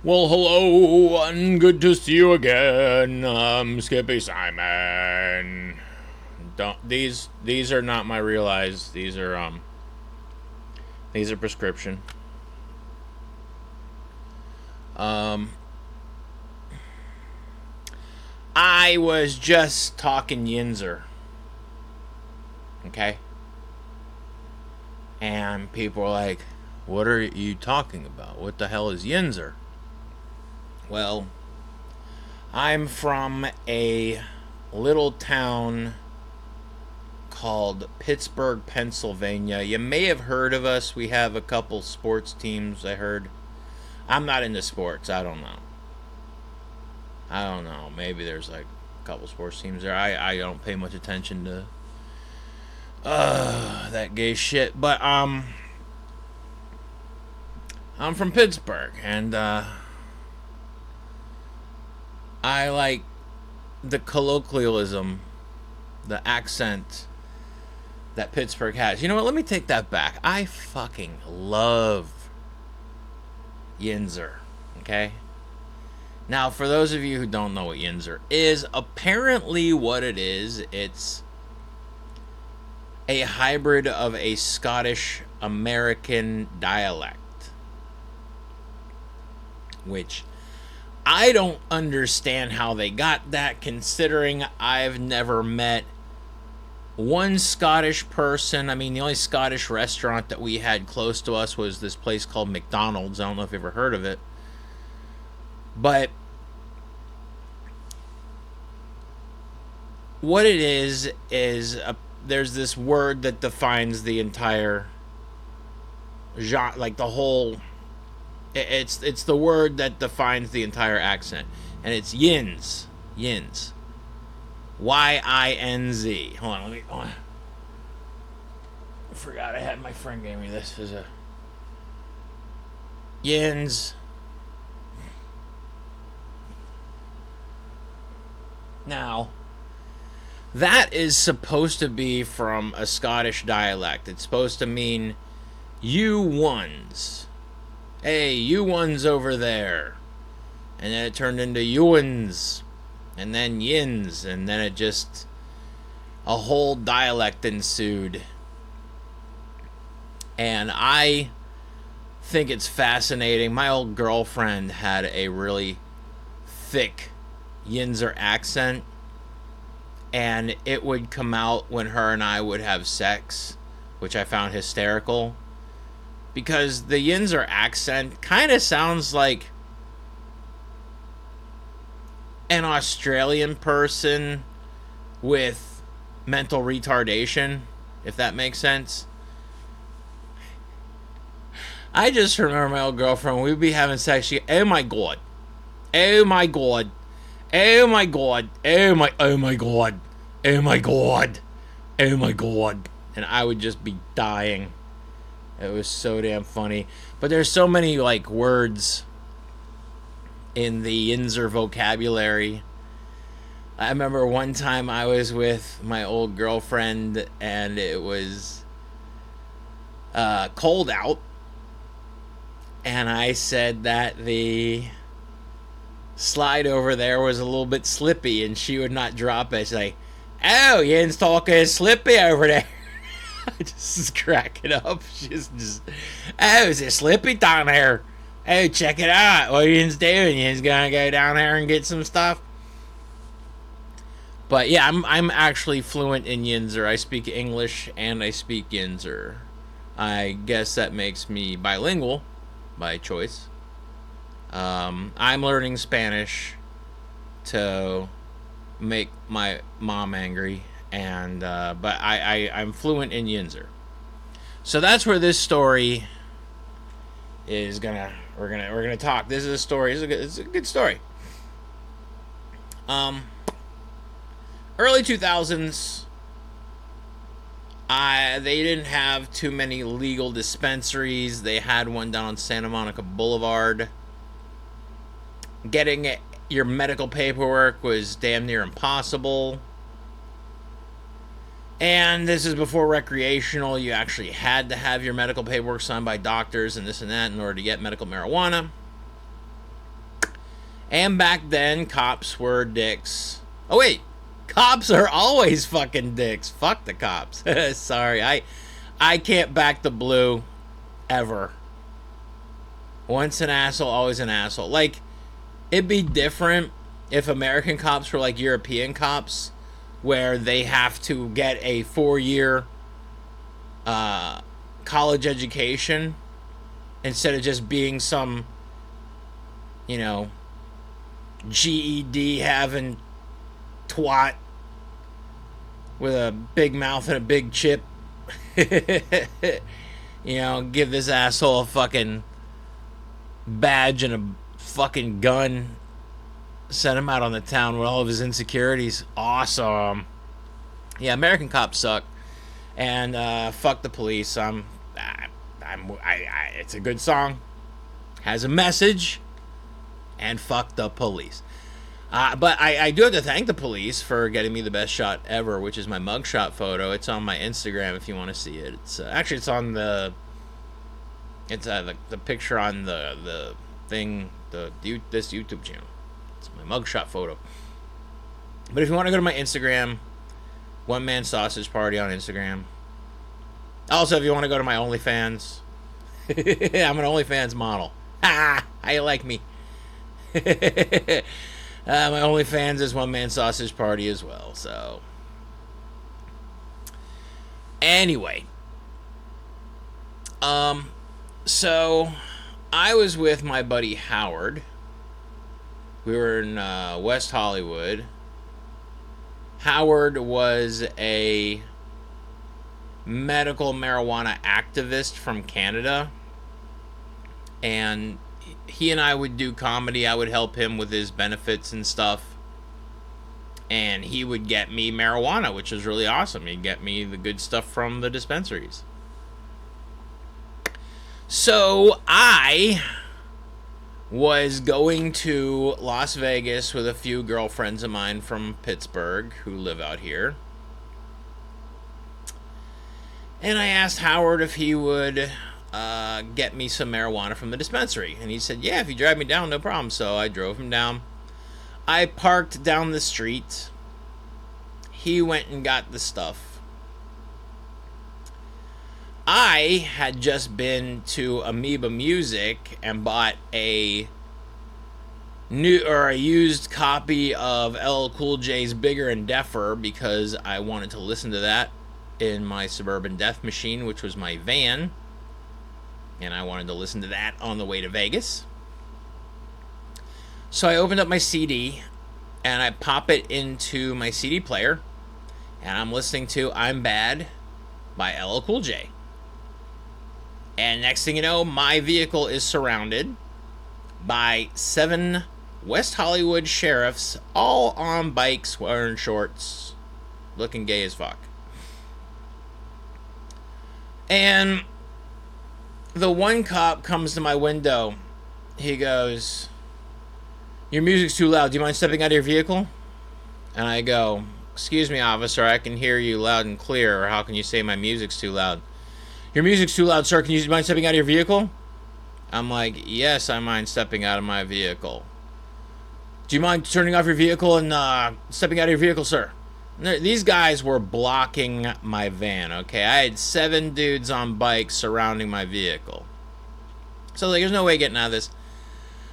Well, hello, and good to see you again. I'm Skippysimon. Don't these are not my real eyes. These are prescription. Um, I was just talking Yinzer, okay, and people were like, "What are you talking about? What the hell is Yinzer?" Well, I'm from a little town called Pittsburgh, Pennsylvania. You may have heard of us. We have a couple sports teams, I heard. I'm not into sports. I don't know. I don't know. Maybe there's like a couple sports teams there. I don't pay much attention to that gay shit. But I'm from Pittsburgh, and I like the colloquialism, the accent that Pittsburgh has. You know what? Let me take that back. I fucking love Yinzer. Okay? Now, for those of you who don't know what Yinzer is, apparently what it is, it's a hybrid of a Scottish American dialect, which I don't understand how they got that, considering I've never met one Scottish person. I mean, the only Scottish restaurant that we had close to us was this place called McDonald's. I don't know if you've ever heard of it. But what it is there's this word that defines the entire genre, like the whole. It's the word that defines the entire accent, and it's yinz. Yinz. Yinz. Hold on, let me. I forgot I had my friend gave me this as a yinz. Now, that is supposed to be from a Scottish dialect. It's supposed to mean you ones. Hey, you ones over there. And then it turned into Ewans. And then Yins. And then it just. A whole dialect ensued. And I think it's fascinating. My old girlfriend had a really thick Yinzer accent. And it would come out when her and I would have sex, which I found hysterical. Because the Yinzer accent kind of sounds like an Australian person with mental retardation, if that makes sense. I just remember my old girlfriend, we'd be having sex, she, oh my god, oh my god, oh my god, oh my god, oh my god, oh my god, and I would just be dying. It was so damn funny. But there's so many like words in the Yinzer vocabulary. I remember one time I was with my old girlfriend and it was cold out. And I said that the slide over there was a little bit slippy and she would not drop it. She's like, oh, Yin's talking slippy over there. I just was cracking up. Just, oh, is it slippy down here? Oh, check it out. What Yin's doing? Yin's gonna go down here and get some stuff. But yeah, I'm actually fluent in Yinzer. I speak English and I speak Yinzer. I guess that makes me bilingual by choice. I'm learning Spanish to make my mom angry. And but I'm fluent in Yinzer, so that's where this story is we're gonna talk. This is a story. It's a good story. Early 2000s. They didn't have too many legal dispensaries. They had one down on Santa Monica Boulevard. Getting your medical paperwork was damn near impossible. And this is before recreational. You actually had to have your medical paperwork signed by doctors and this and that in order to get medical marijuana. And back then, cops were dicks. Oh, wait. Cops are always fucking dicks. Fuck the cops. Sorry. I can't back the blue ever. Once an asshole, always an asshole. Like, it'd be different if American cops were like European cops, where they have to get a 4-year college education instead of just being some, you know, GED having twat with a big mouth and a big chip. You know, give this asshole a fucking badge and a fucking gun, send him out on the town with all of his insecurities. Awesome. Yeah, American cops suck, and fuck the police. It's a good song, has a message, and fuck the police. But I do have to thank the police for getting me the best shot ever, which is my mugshot photo. It's on my Instagram if you want to see it. It's actually it's on the picture on the thing, this YouTube channel. It's my mugshot photo. But if you want to go to my Instagram, One Man Sausage Party on Instagram. Also, if you want to go to my OnlyFans, I'm an OnlyFans model. How you like me? My OnlyFans is One Man Sausage Party as well. So, anyway, so I was with my buddy Howard. We were in West Hollywood. Howard was a medical marijuana activist from Canada, and he and I would do comedy. I would help him with his benefits and stuff, and he would get me marijuana, which was really awesome. He'd get me the good stuff from the dispensaries. So I was going to Las Vegas with a few girlfriends of mine from Pittsburgh who live out here. And I asked Howard if he would get me some marijuana from the dispensary. And he said, yeah, if you drive me down, no problem. So I drove him down. I parked down the street. He went and got the stuff. I had just been to Amoeba Music and bought a used copy of LL Cool J's Bigger and Deffer because I wanted to listen to that in my Suburban Death Machine, which was my van, and I wanted to listen to that on the way to Vegas. So I opened up my CD and I pop it into my CD player, and I'm listening to I'm Bad by LL Cool J. And next thing you know, my vehicle is surrounded by 7 West Hollywood sheriffs, all on bikes, wearing shorts, looking gay as fuck. And the one cop comes to my window. He goes, your music's too loud. Do you mind stepping out of your vehicle? And I go, excuse me, officer, I can hear you loud and clear. Or how can you say my music's too loud? Your music's too loud, sir. Can you mind stepping out of your vehicle? I'm like, yes, I mind stepping out of my vehicle. Do you mind turning off your vehicle and stepping out of your vehicle, sir? These guys were blocking my van, okay? I had 7 dudes on bikes surrounding my vehicle. So like, there's no way getting out of this.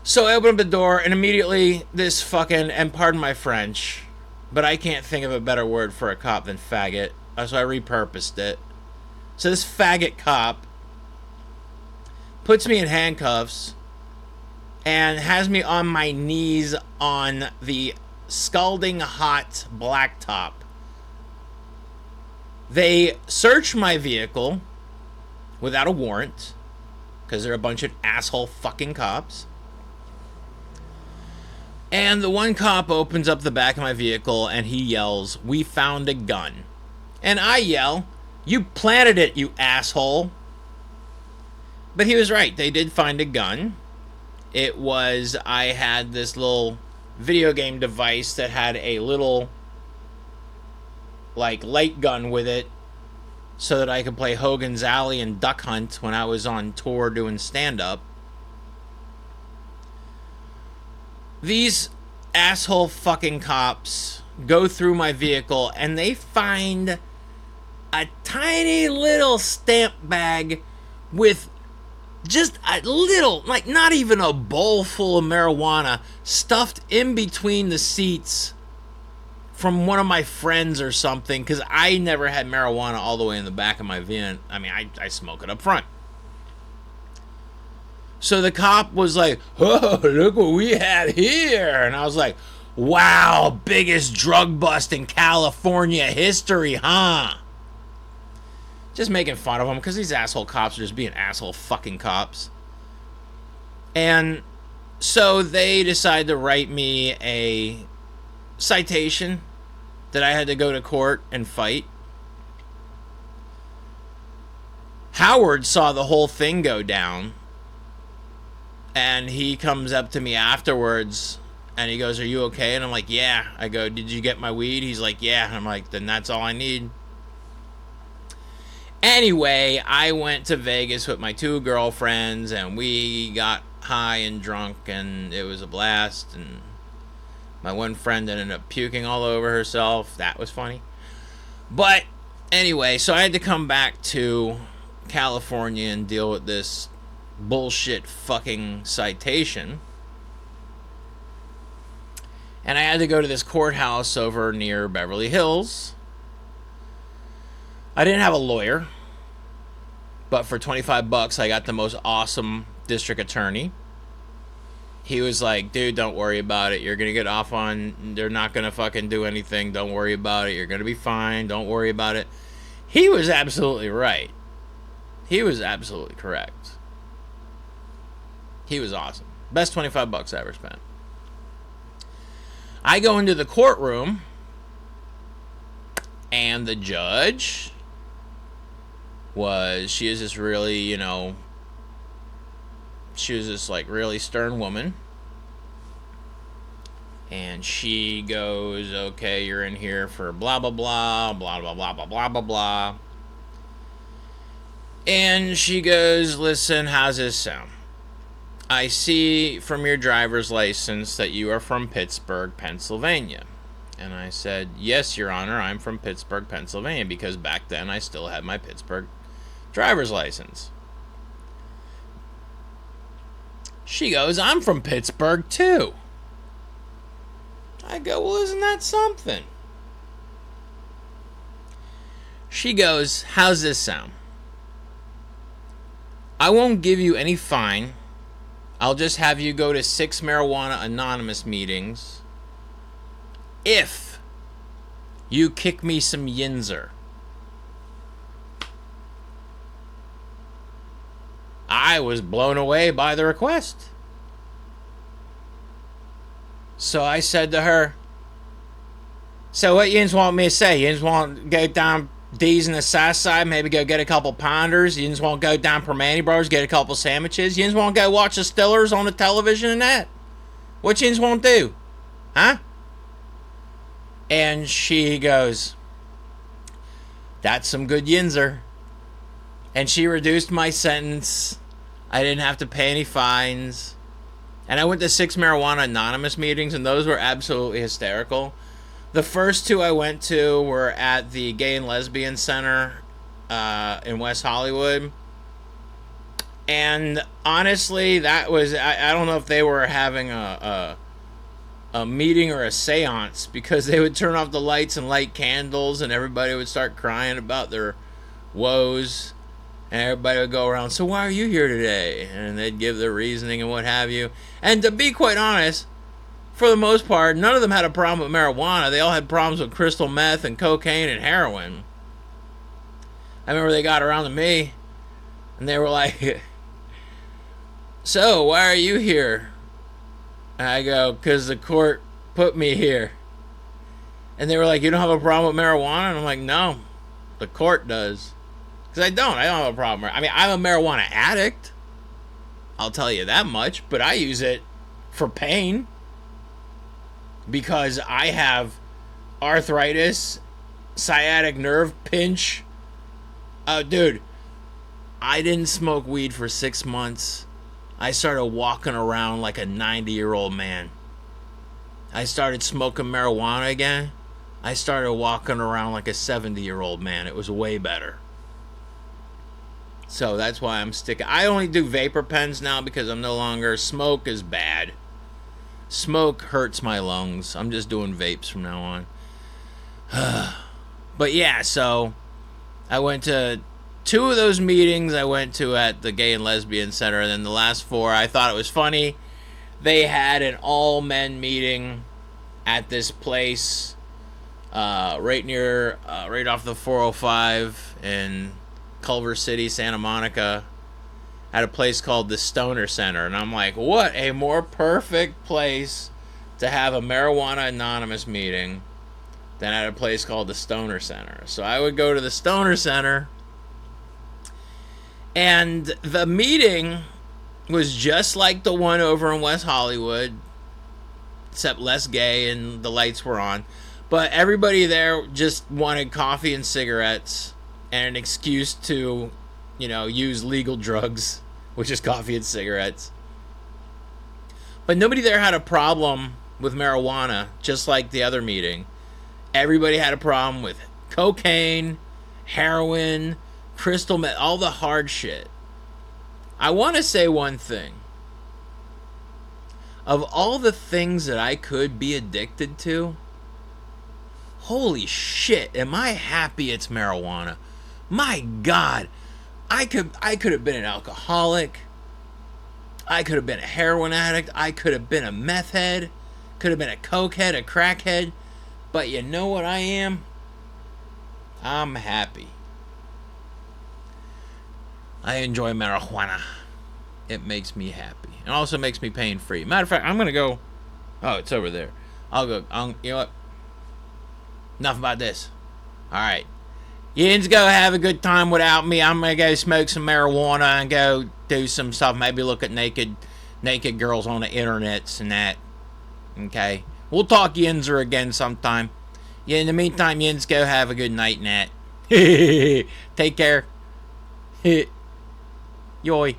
So I open up the door, and immediately this fucking, and pardon my French, but I can't think of a better word for a cop than faggot. So I repurposed it. So this faggot cop puts me in handcuffs and has me on my knees on the scalding hot blacktop. They search my vehicle without a warrant because they're a bunch of asshole fucking cops. And the one cop opens up the back of my vehicle and he yells, "We found a gun." And I yell, "You planted it, you asshole." But he was right. They did find a gun. It was, I had this little video game device that had a little, like, light gun with it so that I could play Hogan's Alley and Duck Hunt when I was on tour doing stand-up. These asshole fucking cops go through my vehicle and they find a tiny little stamp bag with just a little, like not even a bowl full of marijuana, stuffed in between the seats from one of my friends or something, because I never had marijuana all the way in the back of my van. I mean, I smoke it up front. So the cop was like, oh, look what we had here. And I was like, wow, biggest drug bust in California history, huh? Just making fun of them, because these asshole cops are just being asshole fucking cops. And so they decided to write me a citation that I had to go to court and fight. Howard saw the whole thing go down, and he comes up to me afterwards and he goes, are you okay? And I'm like, yeah. I go, did you get my weed? He's like, yeah. And I'm like, then that's all I need. Anyway, I went to Vegas with my 2 girlfriends and we got high and drunk and it was a blast. And my one friend ended up puking all over herself. That was funny. But anyway, so I had to come back to California and deal with this bullshit fucking citation. And I had to go to this courthouse over near Beverly Hills. I didn't have a lawyer, but for $25 I got the most awesome district attorney. He was like, dude, don't worry about it. You're going to get off on, they're not going to fucking do anything. Don't worry about it. You're going to be fine. Don't worry about it. He was absolutely right. He was absolutely correct. He was awesome. Best $25 I ever spent. I go into the courtroom, and the judge she is this really, she was this like really stern woman. And she goes, okay, you're in here for blah, blah, blah, blah, blah, blah, blah, blah, blah, blah. And she goes, listen, how's this sound? I see from your driver's license that you are from Pittsburgh, Pennsylvania. And I said, yes, Your Honor, I'm from Pittsburgh, Pennsylvania, because back then I still had my Pittsburgh driver's license. She goes, I'm from Pittsburgh, too. I go, well, isn't that something? She goes, how's this sound? I won't give you any fine. I'll just have you go to 6 Marijuana Anonymous meetings if you kick me some Yinzer. I was blown away by the request. So I said to her, so what Yinz want me to say? Yinz want to go down D's in the south side, maybe go get a couple pounders. Yinz want to go down Permane Brothers, get a couple sandwiches. Yinz want to go watch the Stillers on the television and that. What Yinz want to do? Huh? And she goes, that's some good Yinzer. And she reduced my sentence. I didn't have to pay any fines. And I went to 6 Marijuana Anonymous meetings, and those were absolutely hysterical. The first 2 I went to were at the Gay and Lesbian Center in West Hollywood. And honestly, that was, I don't know if they were having a meeting or a seance, because they would turn off the lights and light candles, and everybody would start crying about their woes. And everybody would go around, so why are you here today? And they'd give their reasoning and what have you. And to be quite honest, for the most part, none of them had a problem with marijuana. They all had problems with crystal meth and cocaine and heroin. I remember they got around to me, and they were like, so, why are you here? And I go, because the court put me here. And they were like, you don't have a problem with marijuana? And I'm like, no, the court does. Because I don't have a problem. I mean, I'm a marijuana addict. I'll tell you that much. But I use it for pain. Because I have arthritis, sciatic nerve pinch. Dude, I didn't smoke weed for 6 months. I started walking around like a 90-year-old man. I started smoking marijuana again. I started walking around like a 70-year-old man. It was way better. So that's why I'm sticking. I only do vapor pens now because I'm no longer. Smoke is bad. Smoke hurts my lungs. I'm just doing vapes from now on. But yeah, so I went to 2 of those meetings I went to at the Gay and Lesbian Center, and then the last 4, I thought it was funny. They had an all-men meeting at this place right off the 405 in Culver City, Santa Monica, at a place called the Stoner Center. And I'm like, what a more perfect place to have a Marijuana Anonymous meeting than at a place called the Stoner Center. So I would go to the Stoner Center, and the meeting was just like the one over in West Hollywood, except less gay and the lights were on. But everybody there just wanted coffee and cigarettes and an excuse to, use legal drugs, which is coffee and cigarettes. But nobody there had a problem with marijuana, just like the other meeting. Everybody had a problem with cocaine, heroin, crystal meth, all the hard shit. I want to say one thing. Of all the things that I could be addicted to, holy shit, am I happy it's marijuana. My God, I could have been an alcoholic. I could have been a heroin addict. I could have been a meth head. Could have been a coke head, a crack head. But you know what I am? I'm happy. I enjoy marijuana. It makes me happy. It also makes me pain free. Matter of fact, I'm going to go. Oh, it's over there. I'll go. You know what? Enough about this. Alright. Yinz, go have a good time without me. I'm going to go smoke some marijuana and go do some stuff. Maybe look at naked girls on the internets and that. Okay. We'll talk Yinzer again sometime. Yeah, in the meantime, Yinz, go have a good night, Nat. Take care. Yoy.